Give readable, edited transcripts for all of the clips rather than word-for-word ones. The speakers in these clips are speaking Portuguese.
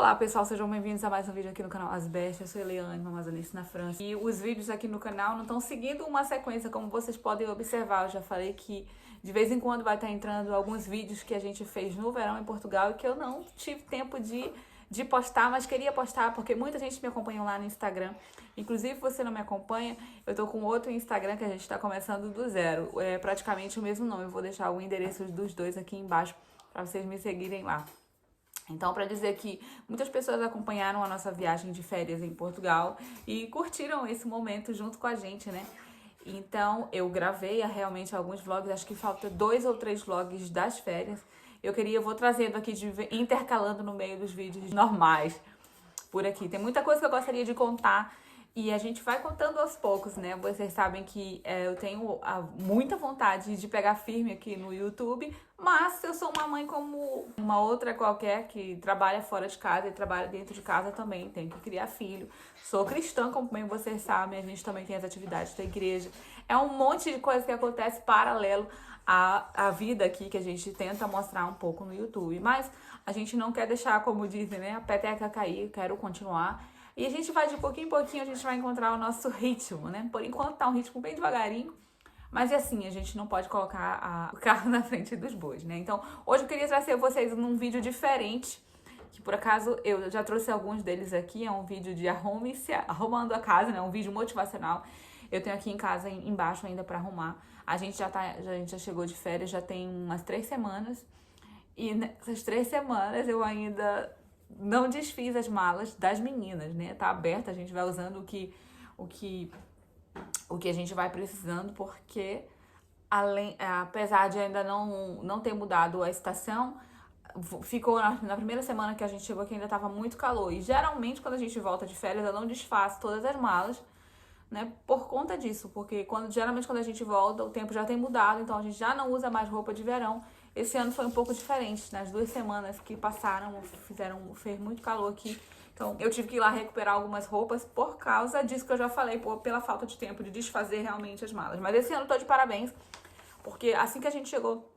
Olá pessoal, sejam bem-vindos a mais um vídeo aqui no canal Asbest. Eu sou Eliane, uma amazonense na França. E os vídeos aqui no canal não estão seguindo uma sequência, como vocês podem observar. Eu já falei que de vez em quando vai estar entrando alguns vídeos que a gente fez no verão em Portugal e que eu não tive tempo de postar, mas queria postar porque muita gente me acompanha lá no Instagram. Inclusive, se você não me acompanha, eu tô com outro Instagram que a gente tá começando do zero. É praticamente o mesmo nome. Eu vou deixar o endereço dos dois aqui embaixo para vocês me seguirem lá. Então, para dizer que muitas pessoas acompanharam a nossa viagem de férias em Portugal e curtiram esse momento junto com a gente, né? Então, eu gravei realmente alguns vlogs, acho que falta 2 ou 3 vlogs das férias. Eu vou trazendo aqui, intercalando no meio dos vídeos normais por aqui. Tem muita coisa que eu gostaria de contar e a gente vai contando aos poucos, né? Vocês sabem que eu tenho muita vontade de pegar firme aqui no YouTube, mas eu sou uma mãe como uma outra qualquer que trabalha fora de casa e trabalha dentro de casa também, tem que criar filho. Sou cristã, como bem vocês sabem, a gente também tem as atividades da igreja. É um monte de coisa que acontece paralelo à vida aqui que a gente tenta mostrar um pouco no YouTube. Mas a gente não quer deixar, como dizem, né, a peteca cair, quero continuar. E a gente vai de pouquinho em pouquinho, a gente vai encontrar o nosso ritmo, né? Por enquanto tá um ritmo bem devagarinho, mas é assim, a gente não pode colocar o carro na frente dos bois, né? Então, hoje eu queria trazer vocês num vídeo diferente, que por acaso eu já trouxe alguns deles aqui, é um vídeo de arrumando a casa, né? Um vídeo motivacional. Eu tenho aqui em casa embaixo ainda pra arrumar. A gente já chegou de férias, já tem umas 3 semanas. E nessas 3 semanas eu ainda não desfiz as malas das meninas, né? Tá aberta, a gente vai usando o que a gente vai precisando, porque apesar de ainda não ter mudado a estação, ficou na primeira semana que a gente chegou aqui ainda tava muito calor. E geralmente quando a gente volta de férias eu não desfaço todas as malas, né, por conta disso, porque geralmente quando a gente volta o tempo já tem mudado, então a gente já não usa mais roupa de verão. Esse ano foi um pouco diferente, nas 2 semanas que passaram, fez muito calor aqui, então eu tive que ir lá recuperar algumas roupas por causa disso que eu já falei, pela falta de tempo de desfazer realmente as malas. Mas esse ano eu tô de parabéns, porque assim que a gente chegou,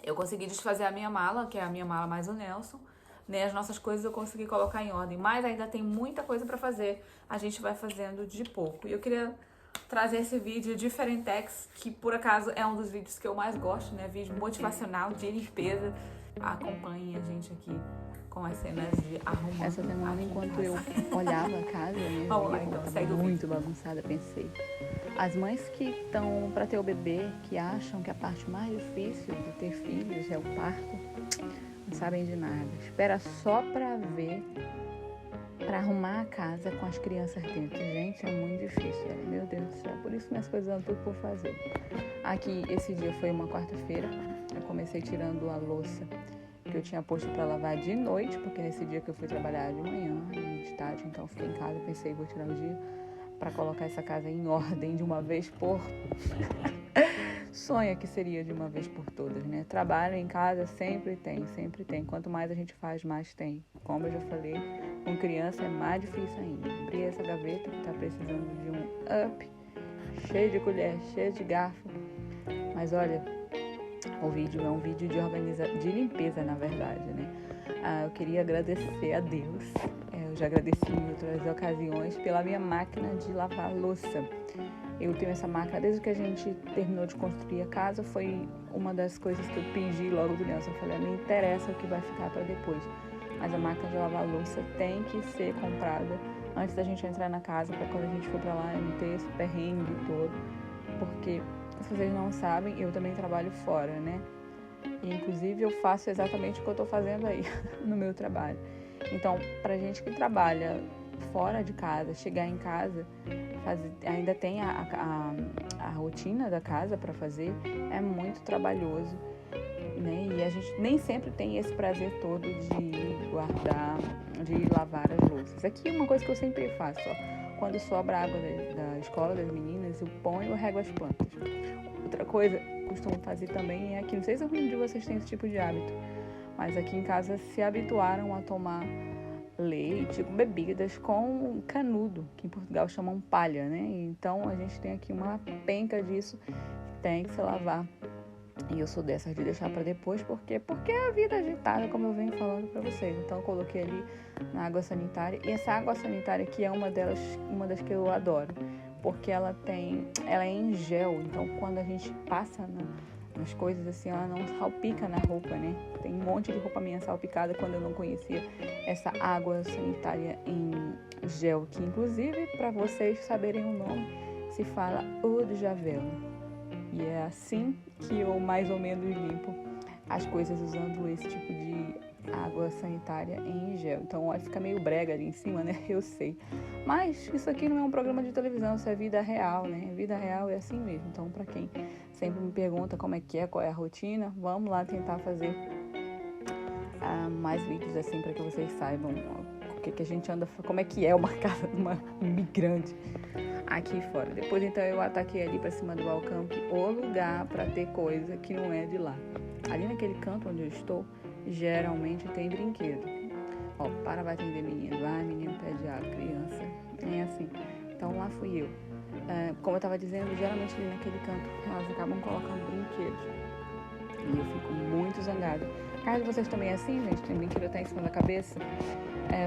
eu consegui desfazer a minha mala, que é a minha mala mais o Nelson, né? As nossas coisas eu consegui colocar em ordem, mas ainda tem muita coisa pra fazer, a gente vai fazendo de pouco. E eu queria trazer esse vídeo diferentex, que por acaso é um dos vídeos que eu mais gosto, né? Vídeo motivacional de limpeza. Acompanhem a gente aqui com as cenas de arrumando. Essa semana, enquanto eu olhava a casa, né, vamos lá, então, segue o vídeo. Muito bagunçada, pensei. As mães que estão para ter o bebê, que acham que a parte mais difícil de ter filhos é o parto, não sabem de nada. Espera só para ver, para arrumar a casa com as crianças dentro. Gente, é muito difícil. Meu Deus do céu. Por isso minhas coisas andam tudo por fazer. Aqui, esse dia foi uma quarta-feira. Eu comecei tirando a louça que eu tinha posto para lavar de noite, porque nesse dia que eu fui trabalhar de manhã e de tarde, então eu fiquei em casa, pensei, vou tirar o dia para colocar essa casa em ordem de uma vez por... Sonha que seria de uma vez por todas, né? Trabalho em casa sempre tem, sempre tem. Quanto mais a gente faz, mais tem. Como eu já falei, com criança é mais difícil ainda. Abrir essa gaveta que tá precisando de um up, cheio de colher, cheio de garfo. Mas olha, o vídeo é um vídeo de limpeza, na verdade, né? Eu queria agradecer a Deus. Eu já agradeci em outras ocasiões pela minha máquina de lavar louça. Eu tenho essa máquina desde que a gente terminou de construir a casa. Foi uma das coisas que eu pedi logo do Nelson. Eu falei, não interessa o que vai ficar para depois, mas a máquina de lavar louça tem que ser comprada antes da gente entrar na casa, para quando a gente for para lá não ter esse perrengue todo. Porque, se vocês não sabem, eu também trabalho fora, né? E, inclusive, eu faço exatamente o que eu tô fazendo aí no meu trabalho. Então, pra gente que trabalha fora de casa, chegar em casa, ainda tem a rotina da casa para fazer, é muito trabalhoso, né? E a gente nem sempre tem esse prazer todo de guardar, de lavar as louças. Aqui uma coisa que eu sempre faço, ó, quando sobra água da escola das meninas, eu ponho e rego as plantas. Outra coisa que costumo fazer também é aqui, não sei se algum de vocês tem esse tipo de hábito, mas aqui em casa se habituaram a tomar leite, com bebidas com canudo, que em Portugal chamam palha, né? Então a gente tem aqui uma penca disso que tem que se lavar E eu sou dessas de deixar para depois, porque é a vida agitada, como eu venho falando para vocês. Então eu coloquei ali na água sanitária. E essa água sanitária aqui é uma das que eu adoro, porque ela é em gel. Então quando a gente passa nas coisas assim, ela não salpica na roupa, né? Tem um monte de roupa minha salpicada quando eu não conhecia essa água sanitária em gel, que inclusive, para vocês saberem o nome, se fala eau de javel. E é assim que eu mais ou menos limpo as coisas usando esse tipo de água sanitária em gel. Então fica meio brega ali em cima, né? Eu sei. Mas isso aqui não é um programa de televisão, isso é vida real, né? Vida real é assim mesmo. Então, para quem sempre me pergunta como é que é, qual é a rotina, vamos lá tentar fazer mais vídeos assim para que vocês saibam o que a gente anda, como é que é uma casa de uma imigrante aqui fora. Depois então eu ataquei ali para cima do balcão, que o lugar para ter coisa que não é de lá. Ali naquele canto onde eu estou, geralmente tem brinquedo. Ó, vai atender menino, vai, menino pede água, criança, é assim. Então lá fui eu. Como eu estava dizendo, geralmente ali naquele canto elas acabam colocando brinquedos. E eu fico muito zangada. Caso vocês também é assim, gente, tem brinquedo até em cima da cabeça,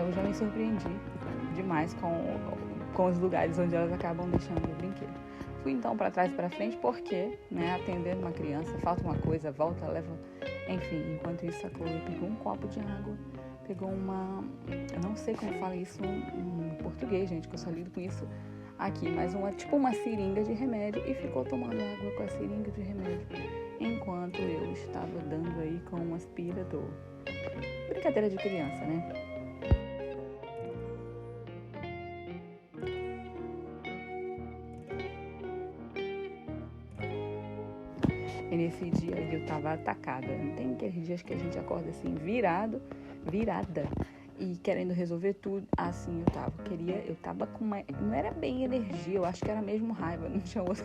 eu já me surpreendi demais com os lugares onde elas acabam deixando o brinquedo. Fui então para trás e para frente porque, né, atendendo uma criança, falta uma coisa, volta, leva, enfim. Enquanto isso, a Chloe pegou um copo de água, pegou eu não sei como fala isso em português, gente, que eu só lido com isso aqui, mas tipo uma seringa de remédio, e ficou tomando água com a seringa de remédio, enquanto eu estava dando aí com um aspirador. Brincadeira de criança, né? E nesse dia aí eu tava atacada. Não tem aqueles dias que a gente acorda assim, virada, e querendo resolver tudo. Assim eu tava. Eu tava com uma. Não era bem energia, eu acho que era mesmo raiva. Não tinha outra.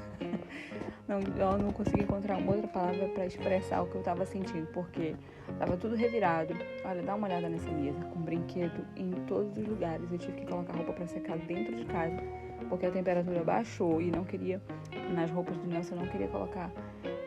Não, eu não consegui encontrar uma outra palavra para expressar o que eu tava sentindo, porque tava tudo revirado. Olha, dá uma olhada nessa mesa, com brinquedo em todos os lugares. Eu tive que colocar roupa para secar dentro de casa, porque a temperatura baixou e não queria, nas roupas do Nelson, eu não queria colocar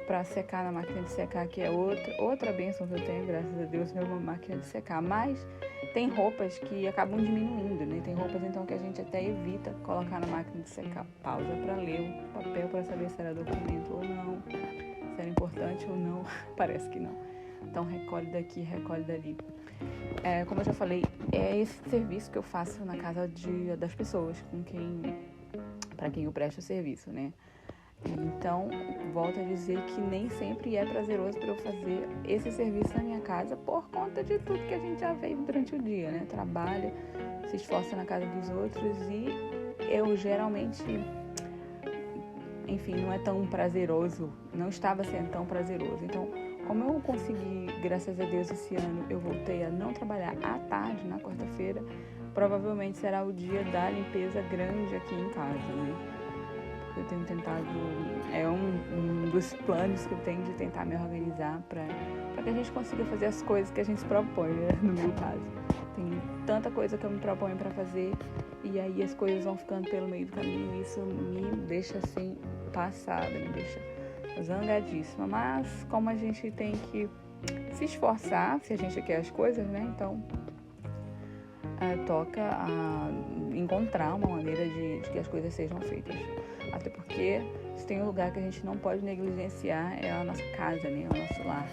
para secar na máquina de secar, que é outra bênção que eu tenho, graças a Deus, é uma máquina de secar. Mas tem roupas que acabam diminuindo, né? Tem roupas então que a gente até evita colocar na máquina de secar. Pausa para ler o papel para saber se era documento ou não, se era importante ou não. Parece que não. Então recolhe daqui, recolhe dali. Como eu já falei, é esse serviço que eu faço na casa das pessoas para quem eu presto serviço, né? Então, volto a dizer que nem sempre é prazeroso para eu fazer esse serviço na minha casa por conta de tudo que a gente já veio durante o dia, né? Trabalha, se esforça na casa dos outros e eu geralmente, enfim, não é tão prazeroso, não estava sendo tão prazeroso. Então, como eu consegui, graças a Deus, esse ano eu voltei a não trabalhar à tarde, na quarta-feira, provavelmente será o dia da limpeza grande aqui em casa, né? Eu tenho tentado, é um dos planos que eu tenho de tentar me organizar para que a gente consiga fazer as coisas que a gente se propõe, né? No meu caso. Tem tanta coisa que eu me proponho para fazer e aí as coisas vão ficando pelo meio do caminho e isso me deixa assim, passada, me deixa zangadíssima. Mas como a gente tem que se esforçar, se a gente quer as coisas, né? Então, toca a encontrar uma maneira de que as coisas sejam feitas. Até porque se tem um lugar que a gente não pode negligenciar é a nossa casa, né? É o nosso lar.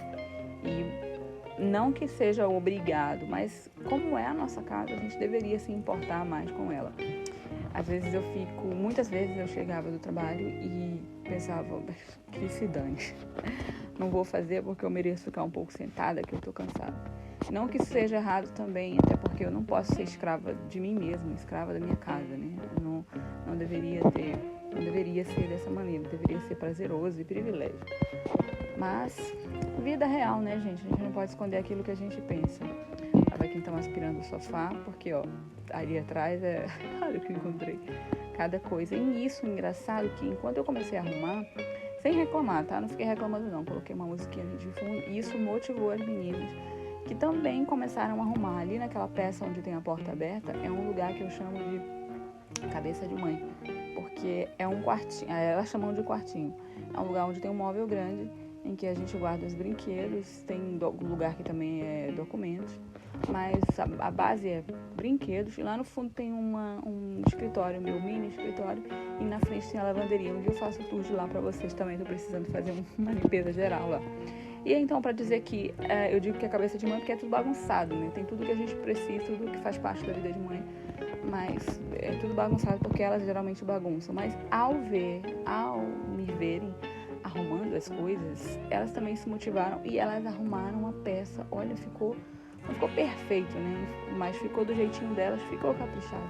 E não que seja obrigado, mas como é a nossa casa, a gente deveria se importar mais com ela. Muitas vezes eu chegava do trabalho e pensava, que se dane. Não vou fazer porque eu mereço ficar um pouco sentada, que eu tô cansada. Não que isso seja errado também, até porque eu não posso ser escrava de mim mesma, escrava da minha casa, né? Não deveria ser dessa maneira, deveria ser prazeroso e privilégio. Mas, vida real, né, gente? A gente não pode esconder aquilo que a gente pensa. Tava aqui então aspirando o sofá, porque, ó, ali atrás olha o que eu encontrei. Cada coisa. E isso, engraçado, que enquanto eu comecei a arrumar, sem reclamar, tá? Não fiquei reclamando não, coloquei uma musiquinha ali de fundo e isso motivou as meninas, que também começaram a arrumar. Ali naquela peça onde tem a porta aberta, é um lugar que eu chamo de cabeça de mãe, porque é um quartinho, elas chamam de quartinho. É um lugar onde tem um móvel grande, em que a gente guarda os brinquedos, tem lugar que também é documentos, mas a base é brinquedos, e lá no fundo tem um escritório, meu mini escritório, e na frente tem a lavanderia, onde eu faço tour de lá pra vocês também, tô precisando fazer uma limpeza geral lá. E então, para dizer que eu digo que é cabeça de mãe porque é tudo bagunçado, né? Tem tudo que a gente precisa, tudo que faz parte da vida de mãe, mas é tudo bagunçado porque elas geralmente bagunçam. Mas ao me verem arrumando as coisas, elas também se motivaram e elas arrumaram uma peça. Olha, não ficou perfeito, né? Mas ficou do jeitinho delas, ficou caprichado.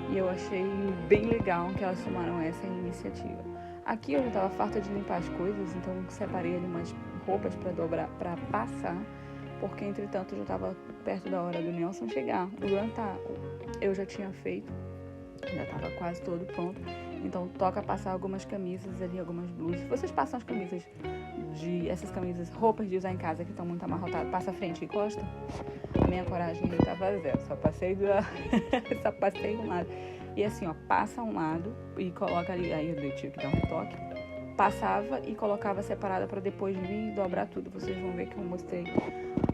E eu achei bem legal que elas tomaram essa iniciativa. Aqui eu já estava farta de limpar as coisas, então separei ali umas roupas para dobrar, para passar, porque entretanto já estava perto da hora do Nelson chegar. O jantar eu já tinha feito, já estava quase todo pronto, então toca passar algumas camisas ali, algumas blusas. Vocês passam as camisas essas camisas, roupas de usar em casa que estão muito amarrotadas, passa a frente e costa? A minha coragem estava zero, só passei um lado. E assim, ó, passa um lado e coloca ali, aí eu tive que dar um toque, passava e colocava separada para depois vir dobrar tudo. Vocês vão ver que eu mostrei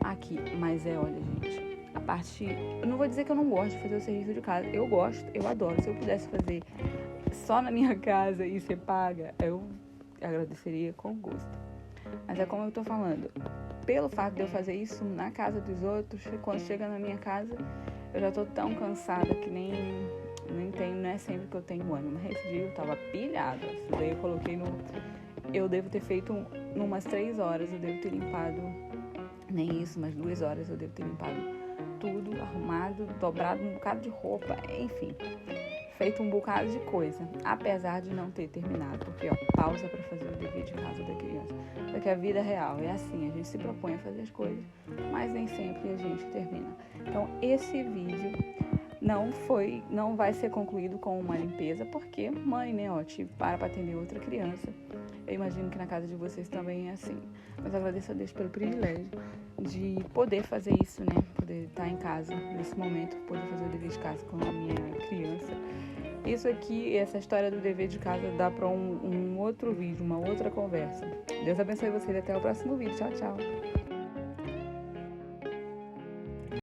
aqui, mas olha, gente, a parte, eu não vou dizer que eu não gosto de fazer o serviço de casa, eu gosto, eu adoro. Se eu pudesse fazer só na minha casa e ser paga, eu agradeceria com gosto. Mas é como eu tô falando, pelo fato de eu fazer isso na casa dos outros, quando chega na minha casa, eu já tô tão cansada que nem tenho, não é sempre que eu tenho ânimo. Mas esse dia eu tava pilhada. Isso daí eu coloquei eu devo ter feito numas 3 horas, eu devo ter limpado, nem isso, umas 2 horas eu devo ter limpado tudo, arrumado, dobrado um bocado de roupa, enfim, feito um bocado de coisa, apesar de não ter terminado, porque pausa para fazer o dever de casa da criança. Porque a vida real é assim, a gente se propõe a fazer as coisas, mas nem sempre a gente termina. Então esse vídeo não vai ser concluído com uma limpeza, porque mãe, né, para atender outra criança. Eu imagino que na casa de vocês também é assim. Mas agradeço a Deus pelo privilégio de poder fazer isso, né? Poder estar em casa nesse momento, poder fazer o dever de casa com a minha criança. Isso aqui, essa história do dever de casa dá para um outro vídeo, uma outra conversa. Deus abençoe vocês, até o próximo vídeo. Tchau, tchau.